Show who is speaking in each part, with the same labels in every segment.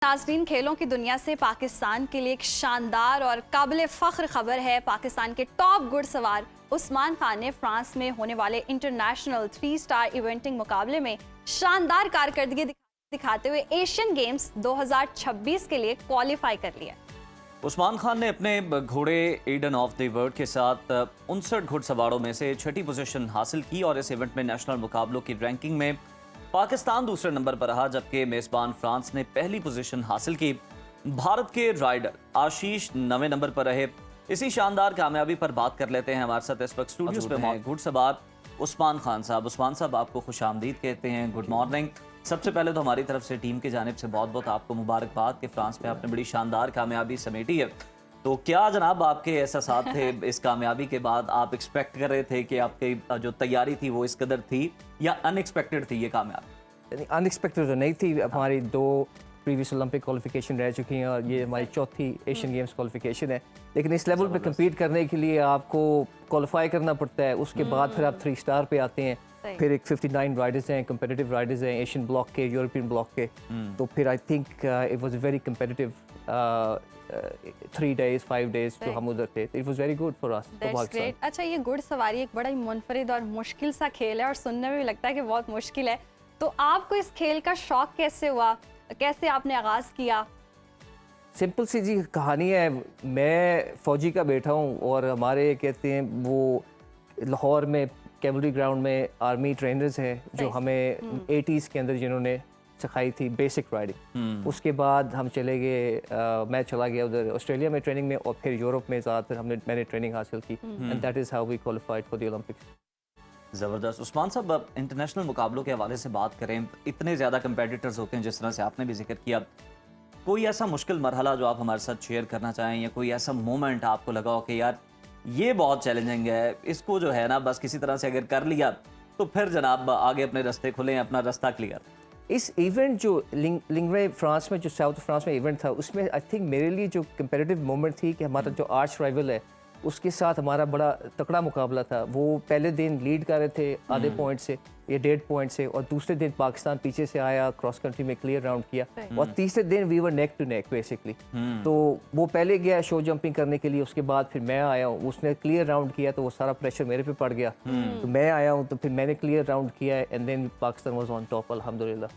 Speaker 1: नाज़रीन, खेलों की दुनिया से पाकिस्तान के लिए एक शानदार और काबिल फ़ख्र खबर है। पाकिस्तान के टॉप घुड़सवार उस्मान खान ने फ्रांस में होने वाले इंटरनेशनल 3 स्टार इवेंटिंग मुकाबले में शानदार कारकर्दगी दिखाते हुए एशियन गेम्स 2026 के लिए क्वालिफाई कर लिया।
Speaker 2: उस्मान खान ने अपने घोड़े ईडन ऑफ द वर्ल्ड के साथ 59 घुड़सवारों में से छठी पोजीशन हासिल की और इस इवेंट में नेशनल मुकाबलों की रैंकिंग में पाकिस्तान दूसरे नंबर पर रहा, जबकि मेजबान फ्रांस ने पहली पोजीशन हासिल की। भारत के राइडर आशीष 9वें नंबर पर रहे। इसी शानदार कामयाबी पर बात कर लेते हैं। हमारे साथ इस वक्त स्टूडियोज में घुड़सवार उस्मान खान साहब। उस्मान साहब, आपको खुशामदीद कहते हैं, गुड मॉर्निंग। सबसे पहले तो हमारी तरफ से टीम की जानिब से बहुत बहुत आपको मुबारकबाद कि फ्रांस में आपने बड़ी शानदार कामयाबी समेटी है। तो क्या जनाब आपके एहसासात थे इस कामयाबी के बाद? आप एक्सपेक्ट कर रहे थे कि आपकी जो तैयारी थी वो इस कदर थी या अनएक्सपेक्टेड थी ये कामयाबी?
Speaker 3: अनएक्सपेक्टेड तो नहीं थी। हमारी 2 प्रीवियस ओलंपिक क्वालिफिकेशन रह चुकी हैं और ये हमारी चौथी एशियन गेम्स क्वालिफिकेशन है। लेकिन इस लेवल पे compete करने के लिए आपको क्वालिफाई करना पड़ता है। उसके बाद फिर आप 3 स्टार पे आते हैं। फिर एक 59 राइडर्स हैं, कंपेटिटिव राइडर्स हैं, एशियन ब्लॉक के, यूरोपियन ब्लॉक के। तो फिर I think it was very competitive 3 days 5 days जो हम उधर थे। It was very good for us.
Speaker 1: अच्छा, ये घुड़सवारी एक बड़ा ही मुनफरिद और मुश्किल सा खेल है और सुनने में भी लगता है कि बहुत मुश्किल है। तो आपको इस खेल का शौक कैसे हुआ, कैसे आपने आगाज़ किया?
Speaker 3: सिंपल सी जी कहानी है। मैं फौजी का बेटा हूँ और हमारे कहते हैं वो लाहौर में कैवलरी ग्राउंड में आर्मी ट्रेनर्स हैं जो हमें 80s के अंदर जिन्होंने सिखाई थी बेसिक राइडिंग। उसके बाद हम चले गए, मैं चला गया उधर ऑस्ट्रेलिया में ट्रेनिंग में और फिर यूरोप में ज़्यादातर मैंने ट्रेनिंग हासिल की and that is how we qualified for the Olympics.
Speaker 2: ज़बरदस्त। उस्मान साहब, अब इंटरनेशनल मुकाबलों के हवाले से बात करें, इतने ज़्यादा कंपेटिटर्स होते हैं जिस तरह से आपने भी जिक्र किया। कोई ऐसा मुश्किल मरहला जो आप हमारे साथ शेयर करना चाहें या कोई ऐसा मोमेंट आपको लगा हो कि यार ये बहुत चैलेंजिंग है, इसको जो है ना बस किसी तरह से अगर कर लिया तो फिर जनाब आगे अपने रास्ते खुले, अपना रास्ता क्लियर?
Speaker 3: इस इवेंट जो लिंगवे फ्रांस में, जो साउथ फ्रांस में इवेंट था, उसमें आई थिंक मेरे लिए जो कंपेटिटिव मोमेंट थी कि हमारा जो आर्च राइवल है उसके साथ हमारा बड़ा तकड़ा मुकाबला था। वो पहले दिन लीड कर रहे थे आधे पॉइंट से या 1.5 पॉइंट से, और दूसरे दिन पाकिस्तान पीछे से आया, क्रॉस कंट्री में क्लियर राउंड किया, और तीसरे दिन we were neck to neck basically. तो वो पहले गया शो जंपिंग करने के लिए, उसके बाद फिर मैं आया हूँ, उसने क्लियर राउंड किया तो वो सारा प्रेशर मेरे पे पड़ गया। तो मैं आया हूँ तो फिर मैंने क्लियर राउंड किया and then Pakistan was on top अल्हम्दुलिल्लाह।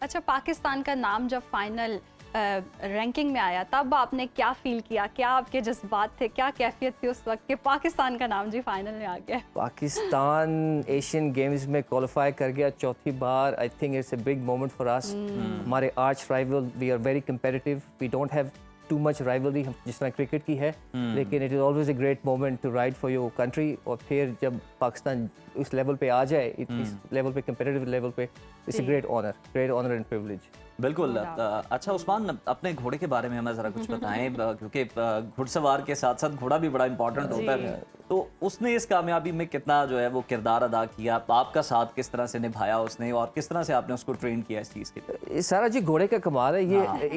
Speaker 1: अच्छा, पाकिस्तान का नाम जब फाइनल रैंकिंग में आया तब आपने क्या फील किया, क्या आपके जज्बात थे, क्या कैफियत थी उस वक्त कि पाकिस्तान का नाम जी फाइनल में आ गया?
Speaker 3: पाकिस्तान एशियन गेम्स में क्वालिफाई कर गया चौथी बार। I think it's a big moment for us. हमारे arch rival, we are very competitive, we don't have too much rivalry जिस तरह क्रिकेट की है, लेकिन it is always a great moment to ride for your country. और फिर जब पाकिस्तान इस लेवल पे आ जाए, इस लेवल पे, कंपेटिटिव लेवल पे, it's a great honour and privilege.
Speaker 2: बिल्कुल। अच्छा उस्मान, अपने घोड़े के बारे में हमें ज़रा कुछ बताएं, क्योंकि घुड़सवार के साथ साथ घोड़ा भी बड़ा इंपॉर्टेंट होता है। तो उसने इस कामयाबी में कितना जो है वो किरदार अदा किया, आपका साथ किस तरह से निभाया उसने, और किस तरह से आपने उसको ट्रेन किया इस चीज़ के लिए?
Speaker 3: सारा जी घोड़े का कमाल है।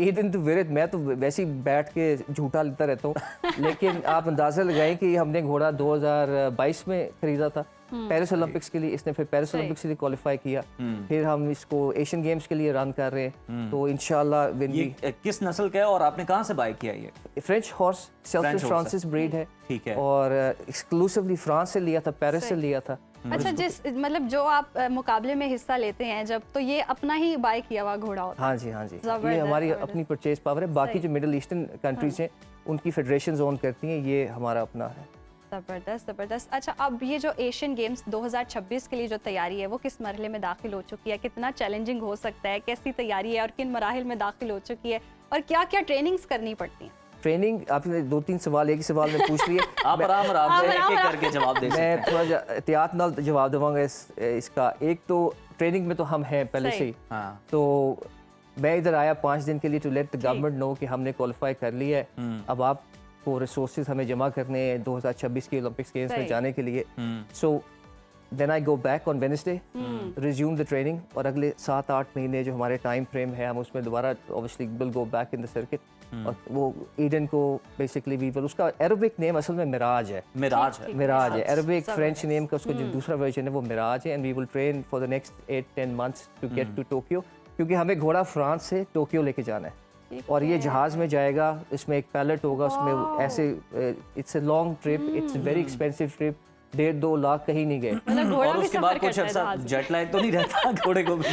Speaker 3: ये दिन तो मैं तो वैसे ही बैठ के झूठा लेता रहता हूँ लेकिन आप अंदाज़ा लगाएं कि हमने घोड़ा 2022 में खरीदा था पेरिस ओलंपिक्स के लिए। इसने फिर पेरिस ओलंपिक्स के लिए क्वालिफाई किया। फिर हम इसको एशियन गेम्स के लिए रन कर रहे हैं। तो इंशाल्लाह
Speaker 2: ये किस नस्ल का है और आपने कहाँ से बाय किया? ये
Speaker 3: French horse, Celtic Francis breed है।
Speaker 2: ठीक है।
Speaker 3: और एक्सक्लूसिवली फ्रांस से लिया था, पेरिस से लिया था।
Speaker 1: अच्छा, जिस मतलब जो आप मुकाबले में हिस्सा लेते हैं जब, तो ये अपना ही बाय किया हुआ घोड़ा होता है?
Speaker 3: हाँ जी, हाँ जी, ये हमारी अपनी परचेज पावर है। बाकी जो मिडिल ईस्टर्न कंट्रीज हैं उनकी फेडरेशन ओन करती हैं, ये हमारा अपना है।
Speaker 1: ज़बरदस्त ज़बरदस्त। अच्छा, अब ये जो एशियन गेम्स 2026 के लिए जो तैयारी है वो किस मरहले में दाखिल हो चुकी है? कितना चैलेंजिंग हो सकता है, कैसी तैयारी है और किन मराहिल में दाखिल हो चुकी है, और क्या क्या ट्रेनिंग्स करनी पड़ती हैं?
Speaker 3: ट्रेनिंग आपने 2-3 सवाल एक ही सवाल में पूछ लिए।
Speaker 2: आप आराम से एक-एक करके जवाब दे सकते हैं।
Speaker 3: मैं थोड़ा एहतियात नाल जवाब दूंगा इसका। एक तो ट्रेनिंग में तो हम हैं पहले से ही। तो मैं इधर आया 5 दिन के लिए to let the government know कि हमने क्वालिफाई कर लिया है। अब आपको रिसोर्सेज हमें जमा करने हैं 2026 के ओलंपिक्स गेम्स में जाने के लिए। So then I go back on Wednesday, resume the training, और अगले 7-8 महीने जो हमारे टाइम फ्रेम है हम उसमें दोबारा obviously will go back in the circuit. और वो ईडन को बेसिकली वी विल, उसका अरबिक नेम असल में मिराज है। मिराज है अरबिक फ्रेंच नेम का, उसका जो दूसरा वर्जन है वो मिराज है। And we will train for the next 8-10 months to get to Tokyo. क्योंकि हमें घोड़ा फ्रांस से टोक्यो लेके जाना है और ये जहाज़ में जाएगा, इसमें एक पैलेट होगा, उसमें ऐसे it's a long trip, it's very expensive trip, 1.5-2 lakh कहीं नहीं गए।
Speaker 1: मतलब घोड़ा
Speaker 2: और
Speaker 1: भी
Speaker 2: उसके
Speaker 1: सफर
Speaker 2: बाद कुछ
Speaker 1: करता है
Speaker 2: अर्सा
Speaker 1: जहाज में।
Speaker 2: जेट लैग तो नहीं रहता घोड़े को भी?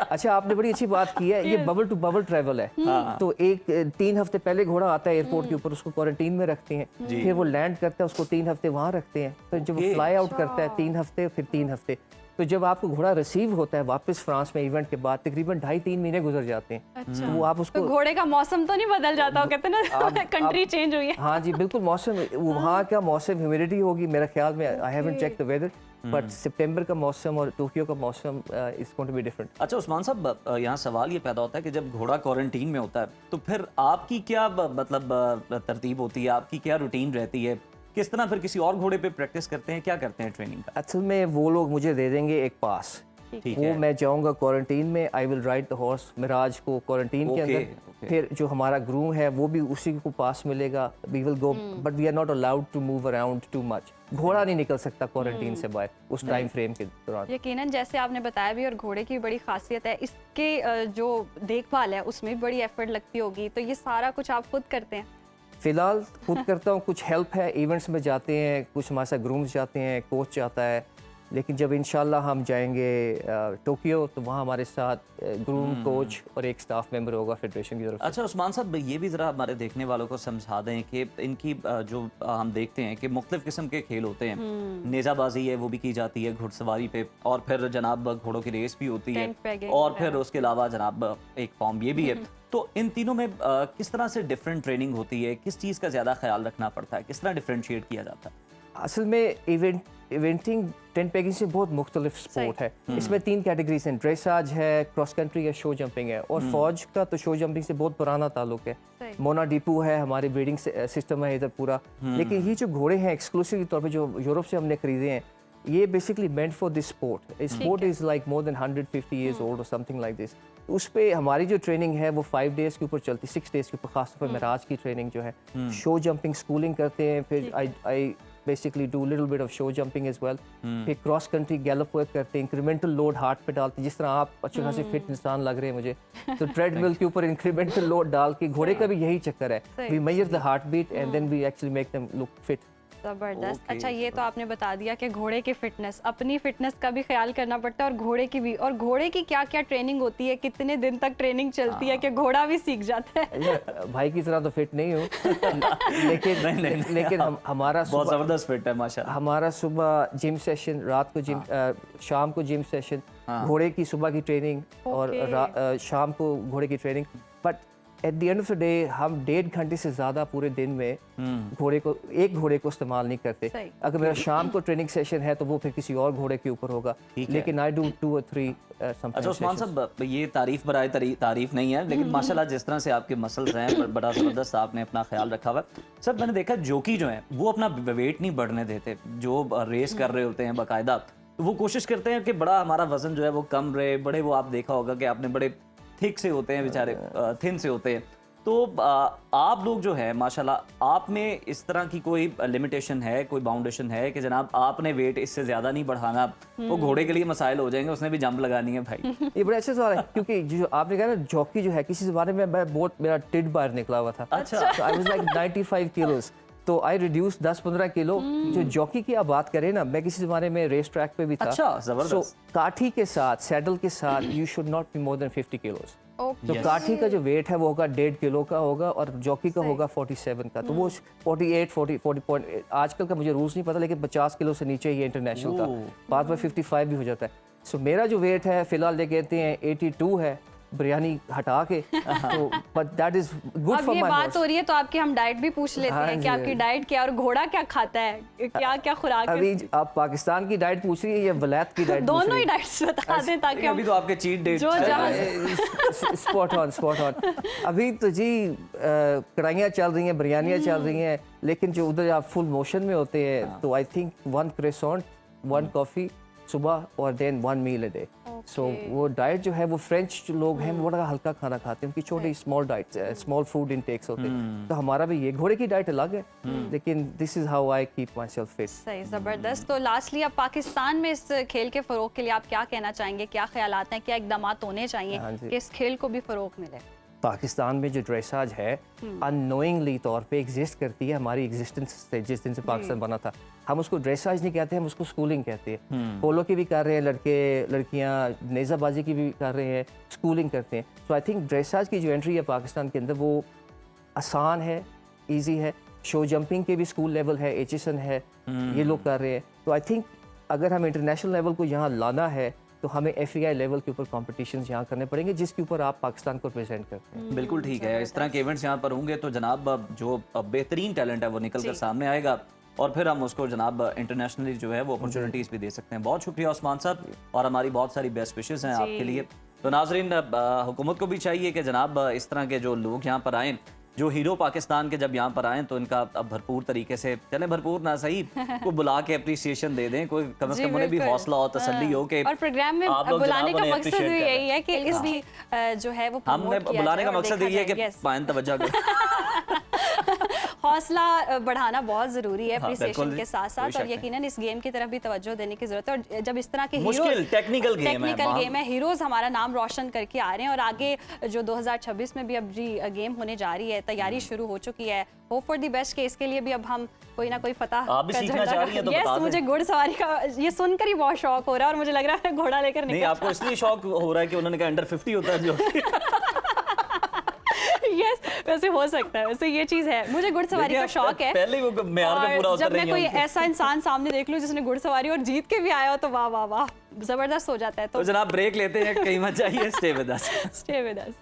Speaker 3: अच्छा, आपने बड़ी अच्छी बात की है, ये बबल टू बबल ट्रैवल है। तो एक 3 हफ्ते पहले घोड़ा आता है एयरपोर्ट के ऊपर, उसको क्वारंटीन में रखते हैं, फिर वो लैंड करता है, उसको 3 हफ्ते वहाँ रखते हैं, फिर जब वो फ्लाई आउट करता है 3 हफ्ते, फिर 3 हफ्ते। तो जब आपको घोड़ा रिसीव होता है वापस फ्रांस में इवेंट के बाद, तकरीबन 2.5-3 महीने गुजर जाते हैं।
Speaker 1: अच्छा।
Speaker 3: तो वो आप
Speaker 1: तो
Speaker 3: उसको
Speaker 1: घोड़े का मौसम तो नहीं बदल जाता, वो कहते हैं ना कंट्री चेंज हुई है।
Speaker 3: हाँ जी, बिल्कुल मौसम, वहाँ का मौसम ह्यूमिडिटी होगी मेरे ख्याल में, I haven't check the weather, but सितंबर का मौसम और टोक्यो का मौसम is going to be different.
Speaker 2: अच्छा उस्मान साहब, यहाँ सवाल ये पैदा होता है कि जब घोड़ा क्वारंटीन में होता है तो फिर आपकी क्या मतलब तरतीब होती है, आपकी क्या रूटीन रहती है, किस तरह फिर किसी और घोड़े पे प्रैक्टिस करते हैं, क्या करते हैं ट्रेनिंग का?
Speaker 3: असल में वो लोग मुझे दे देंगे एक पास,
Speaker 2: ठीक
Speaker 3: वो
Speaker 2: है।
Speaker 3: मैं जाऊंगा क्वारंटीन में, I will ride the horse Mirage को क्वारंटीन के
Speaker 2: Okay,
Speaker 3: अंदर।
Speaker 2: okay.
Speaker 3: फिर जो हमारा ग्रूम है वो भी उसी को पास मिलेगा, we will go, but we are not allowed to move around too much. घोड़ा नहीं निकल सकता क्वारंटीन से बाहर उस टाइम फ्रेम के दौरान।
Speaker 1: यकीनन जैसे आपने बताया भी, और घोड़े की बड़ी खासियत है, इसके जो देखभाल है उसमें भी बड़ी एफर्ट लगती होगी, तो ये सारा कुछ आप खुद करते हैं?
Speaker 3: फिलहाल खुद करता हूँ, कुछ हेल्प है, इवेंट्स में जाते हैं, कुछ हमारे साथ ग्रूम्स जाते हैं, कोच जाता है, लेकिन जब इंशाल्लाह हम जाएंगे टोक्यो तो वहाँ हमारे साथ ग्रूम, कोच और एक स्टाफ मेंबर होगा फेडरेशन की तरफ से।
Speaker 2: अच्छा उस्मान साहब, ये भी ज़रा हमारे देखने वालों को समझा दें कि इनकी जो हम देखते हैं कि मुख्तलिफ किस्म के खेल होते हैं, नेज़ाबाजी है वो भी की जाती है घुड़सवारी पे, और फिर जनाब घोड़ों की रेस भी होती है,
Speaker 1: टेंट पेगिंग
Speaker 2: और फिर उसके अलावा जनाब एक फॉर्म ये भी है। तो इन तीनों में किस तरह से डिफरेंट ट्रेनिंग होती है, किस चीज़ का ज़्यादा ख्याल रखना पड़ता है, किस तरह डिफ्रेंशिएट किया जाता है?
Speaker 3: असल में इवेंटिंग टेंट पेगिंग से बहुत मुख्तलिफ स्पोर्ट है। इसमें 3 कैटेगरीज हैं, ड्रेसाज है, क्रॉस कंट्री है, शो जंपिंग है, और फौज का तो शो जंपिंग से बहुत पुराना ताल्लुक है।
Speaker 1: सही।
Speaker 3: मोना डिपू है, हमारे ब्रीडिंग सिस्टम है इधर पूरा। लेकिन ये जो घोड़े हैं एक्सक्लूसिव तौर पे जो यूरोप से हमने खरीदे हैं, ये basically meant for this sport. Sport is like more than 150 years old और समथिंग लाइक दिस। उस पे हमारी जो ट्रेनिंग है वो 5 days के ऊपर चलती, 6 days के ऊपर, खासतौर पर मिराज की ट्रेनिंग जो है। शो जंपिंग स्कूलिंग करते हैं, फिर I basically do little bit of show jumping as well. फिर क्रॉस कंट्री गैलप वर्क करते हैं, इंक्रीमेंटल लोड हार्ट पे डालते हैं, जिस तरह आप अच्छे खासे फिट इंसान लग रहे हैं मुझे, तो ट्रेडमिल के ऊपर इंक्रीमेंटल लोड डाल के, घोड़े का भी यही चक्कर है, we measure the heart beat and then we actually make them look fit.
Speaker 1: जबरदस्त।
Speaker 2: Okay.
Speaker 1: अच्छा, ये तो आपने बता दिया कि घोड़े की फिटनेस, अपनी फिटनेस का भी ख्याल करना पड़ता है और घोड़े की भी। और घोड़े की क्या क्या ट्रेनिंग होती है, कितने दिन तक ट्रेनिंग चलती है कि घोड़ा भी सीख जाता है?
Speaker 3: भाई की तरह तो फिट नहीं हूँ लेकिन
Speaker 2: नहीं।
Speaker 3: लेकिन हमारा
Speaker 2: बहुत
Speaker 3: सुबह
Speaker 2: ज़बरदस्त फिट है माशाल्लाह।
Speaker 3: हमारा सुबह जिम सेशन, रात को जिम, शाम को जिम सेशन, घोड़े की सुबह की ट्रेनिंग और शाम को घोड़े की training. But at the end of the day हम 1.5 घंटे से ज़्यादा पूरे दिन में घोड़े को इस्तेमाल नहीं करते।
Speaker 1: सही।
Speaker 3: अगर मेरा शाम को ट्रेनिंग सेशन है तो वो फिर किसी और घोड़े के ऊपर होगा,
Speaker 2: ठीक है।
Speaker 3: लेकिन आई डू 2 or 3
Speaker 2: अच्छा उस्मान साहब, ये तारीफ बराए तारीफ नहीं है, लेकिन माशाल्लाह जिस तरह से आपके मसल्स हैं, बड़ा ज़बरदस्त आपने अपना ख्याल रखा हुआ है। सर मैंने देखा जोकी जो है वो अपना वेट नहीं बढ़ने देते, जो रेस कर रहे होते हैं बाकायदा, तो वो कोशिश करते हैं कि बड़ा हमारा वजन जो है वो कम रहे। बड़े वो आप देखा होगा कि आपने बड़े थिक से होते हैं बेचारे, थिन से होते हैं। तो आप लोग जो है माशाल्लाह, आप में इस तरह की कोई लिमिटेशन है, कोई बाउंडेशन है कि जनाब आपने वेट इससे ज़्यादा नहीं बढ़ाना, वो घोड़े के लिए मसाइल हो जाएंगे, उसने भी जंप लगानी है भाई?
Speaker 3: ये बड़ा अच्छा सवाल है, क्योंकि जो आपने कहा ना जॉकी जो है, किसी ज़माने में मैं बहुत, मेरा टिड बाहर निकला हुआ था।
Speaker 2: अच्छा।
Speaker 3: आई वाज लाइक 95 kilos, तो आई रिड्यूस 10-15 किलो। जो जॉकी की आप बात करें ना, मैं किसी ज़माने में रेस ट्रैक पे भी था।
Speaker 2: अच्छा, ज़बरदस्त।
Speaker 3: काठी के साथ, सैडल के साथ, you should not be more than 50 kilos। तो काठी का जो वेट है वो होगा 1.5 किलो का होगा, और जॉकी का होगा 47 का। तो वो 48, 40 आजकल का मुझे रूल्स नहीं पता, लेकिन 50 किलो से नीचे ही इंटरनेशनल का, बाद में 55 भी हो जाता है। सो मेरा जो वेट है फिलहाल ये कहते हैं 82 है, बिरयानी हटा के, तो बट दैट इज गुड
Speaker 1: अब
Speaker 3: फॉर
Speaker 1: ये
Speaker 3: माय
Speaker 1: बात हो रही है तो आपकी हम डाइट भी पूछ लेते
Speaker 3: हाँ
Speaker 1: हैं कि
Speaker 3: जी।
Speaker 1: आपकी डाइट क्या, और घोड़ा क्या खाता है, क्या क्या खुराक है?
Speaker 3: अभी आप पाकिस्तान की डाइट पूछ रही है या वलायत की डाइट?
Speaker 1: दोनों ही डाइट्स बता दें ताकि
Speaker 2: अभी
Speaker 1: हम
Speaker 2: तो आपके चीट डेट
Speaker 1: जो जहाँ
Speaker 3: स्पॉट ऑन। अभी तो जी कढ़ाइयाँ चल रही हैं, बिरयानियाँ चल रही हैं, लेकिन जो उधर आप फुल मोशन में होते हैं, तो आई थिंक 1 croissant, 1 coffee सुबह, और देन 1 meal a day। सो वो डाइट जो है वो फ्रेंच जो लोग हैं वो बड़ा हल्का खाना खाते हैं, उनकी छोटी small diet small food intakes होते हैं। तो हमारा भी ये घोड़े की डाइट अलग है, लेकिन this is how I keep my self fit.
Speaker 1: सही, ज़बरदस्त। तो लास्टली अब पाकिस्तान में इस खेल के फ़रोग के लिए आप क्या कहना चाहेंगे, क्या ख्यालात हैं, क्या इकदाम होने चाहिए कि इस खेल को भी फ़रोग मिले?
Speaker 3: पाकिस्तान में जो ड्रेसाज है अननोइंगली तौर पे एग्जिस्ट करती है हमारी एग्जिस्टेंस से, जिस दिन से पाकिस्तान बना था। हम उसको ड्रेसाज नहीं कहते, हम उसको स्कूलिंग कहते हैं। पोलो की भी कर रहे हैं लड़के लड़कियां, नेज़ाबाजी की भी कर रहे हैं, स्कूलिंग करते हैं। सो आई थिंक ड्रेसाज की जो एंट्री है पाकिस्तान के अंदर वो आसान है, ईजी है। शो जंपिंग के भी स्कूल लेवल है, एचएसएन है, ये लोग कर रहे हैं। तो आई थिंक अगर हम इंटरनेशनल लेवल को यहाँ लाना है तो हमें FEI लेवल के ऊपर कॉम्पिटिशन्स यहाँ करने पड़ेंगे, जिसके ऊपर आप पाकिस्तान को प्रेजेंट करते हैं।
Speaker 2: बिल्कुल ठीक है। इस तरह के इवेंट्स यहाँ पर होंगे तो जनाब जो बेहतरीन टैलेंट है वो निकल कर सामने आएगा और फिर हम उसको जनाब इंटरनेशनली जो है वो अपॉर्चुनिटीज़ भी दे सकते हैं। बहुत शुक्रिया उस्मान साहब, और हमारी बहुत सारी बेस्ट विशेज़ हैं आपके लिए। तो नाजरीन, हुकूमत को भी चाहिए कि जनाब इस तरह के जो लोग यहाँ पर आएँ, जो हीरो पाकिस्तान के जब यहाँ पर आए तो इनका अब भरपूर तरीके से चले, भरपूर ना सही को बुला के अप्रिसिएशन दे दें, कोई कम से कम उन्हें भी हौसला हो, तसल्ली हो कि
Speaker 1: और प्रोग्राम में बुलाने का मकसद भी यही है कि इसकी जो है वो
Speaker 2: हमने बुलाने का मकसद यही है कि पायन तवज्जो करें।
Speaker 1: हौसला बढ़ाना बहुत ज़रूरी है अप्रिसिएशन के साथ साथ, और
Speaker 2: है।
Speaker 1: यकीनन इस गेम की तरफ भी तवज्जो देने की ज़रूरत है। और जब इस तरह के
Speaker 2: मुश्किल टेक्निकल गेम
Speaker 1: है, हीरोज़ हमारा नाम रोशन करके आ रहे हैं, और आगे जो 2026 में भी अब जी गेम होने जा रही है, तैयारी शुरू हो चुकी है। होप फॉर द बेस्ट के इसके लिए भी अब हम कोई ना कोई फतह
Speaker 2: आप भी सीखना चाह रही हैं तो बता दें।
Speaker 1: मुझे घुड़सवारी का ये सुनकर ही बहुत शौक हो रहा है, और मुझे लग रहा है घोड़ा लेकर
Speaker 2: नहीं, आपको इसलिए शौक हो रहा है कि उन्होंने कहा अंडर 50 होता है जो
Speaker 1: यस, वैसे हो सकता है, वैसे ये चीज़ है। मुझे घुड़सवारी का शौक है,
Speaker 2: पहले वो मेयार पे पूरा उतर
Speaker 1: जब
Speaker 2: रही
Speaker 1: मैं कोई ऐसा इंसान सामने देख लूं जिसने घुड़सवारी और जीत के भी आया हो तो वाह वाह वाह, जबरदस्त हो जाता है।
Speaker 2: तो जनाब ब्रेक लेते हैं, कहीं मत जाइए, stay with us.
Speaker 1: Stay with us.